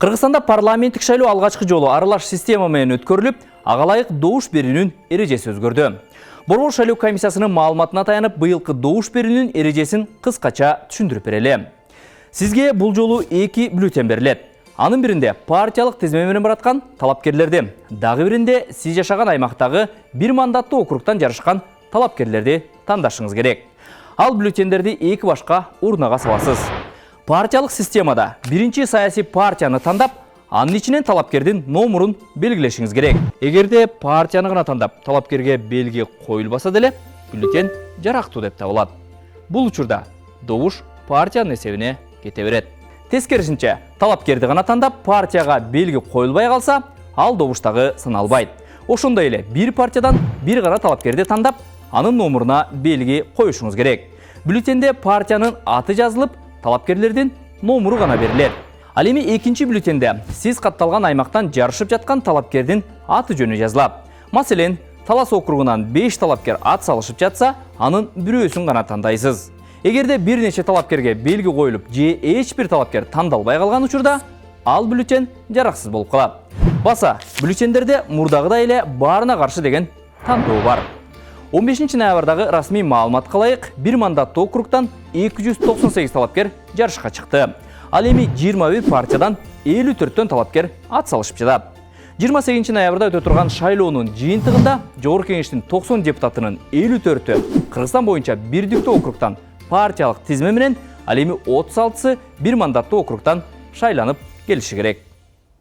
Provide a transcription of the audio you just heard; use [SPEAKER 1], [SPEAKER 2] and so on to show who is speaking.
[SPEAKER 1] Кыргызстанда парламенттик шайлоо алгачкы жолу аралаш система менен өткөрүлүп, ага ылайык добуш берүүнүн эрежеси өзгөрдү. Борбор шайлоо комиссиясынын маалыматына таянып, быйылкы добуш берүүнүн эрежесин кыскача түшүндүрүп берели. Сизге бул жолу 2 бюллетень берилет. Анын биринде партиялык тизме менен бараткан талапкерлерди, дагы биринде сиз жашаган аймактагы бир мандаттуу округтан жарышкан талапкерлерди тандашыңыз керек. Ал бюллетендерди 2 башка урнага саласыз. Партиялык системада биринчи саясий партияны тандап, анын ичинен талапкердин номурун белгилешиңиз керек. Эгерде партияны гана тандап, талапкерге белги коюлбаса деле, бюллетень жарактуу деп табылат. Бул учурда добуш партиянын эсебине кете берет. Тескерисинче, талапкерди гана тандап, партияга белги коюлбай калса, ал добуштагы сыналбайт. Ошондой эле бир партиядан бир гана талапкерди тандап, анын номуруна белги коюшуңуз керек. Бюллетенде партиянын аты жазылып, талапкерлердин номуру гана берилет. Ал эми экинчи бюллетенде сиз катталган аймактан жарышып жаткан талапкердин аты жөнү жазылат. Маселен, Талас округунан 5 талапкер ат салышып жатса, анын бирөөсүн гана тандайсыз. Эгерде бир нече талапкерге белги коюлуп, же эч бир талапкер тандалбай калган учурда, ал бюллетень жараксыз болуп калат. Баса, бюллетендерде мурдагыдай эле баарына каршы деген тандоо бар. 15 ноябрдагы расмий маалыматка ылайык, бир мандаттуу округтан 298 талапкер жарышка чыкты. Ал эми 21 партиядан 54 талапкер ат салышып жатат. 28 ноябрда өтө турган шайлоонун жыйынтыгында Жогорку кеңештин 90 депутатынын 54-ü Кыргызстан боюнча бирдиктүү округтан партиялык тизме менен, ал эми 36-сы бир мандаттуу округтан шайланып келиши керек.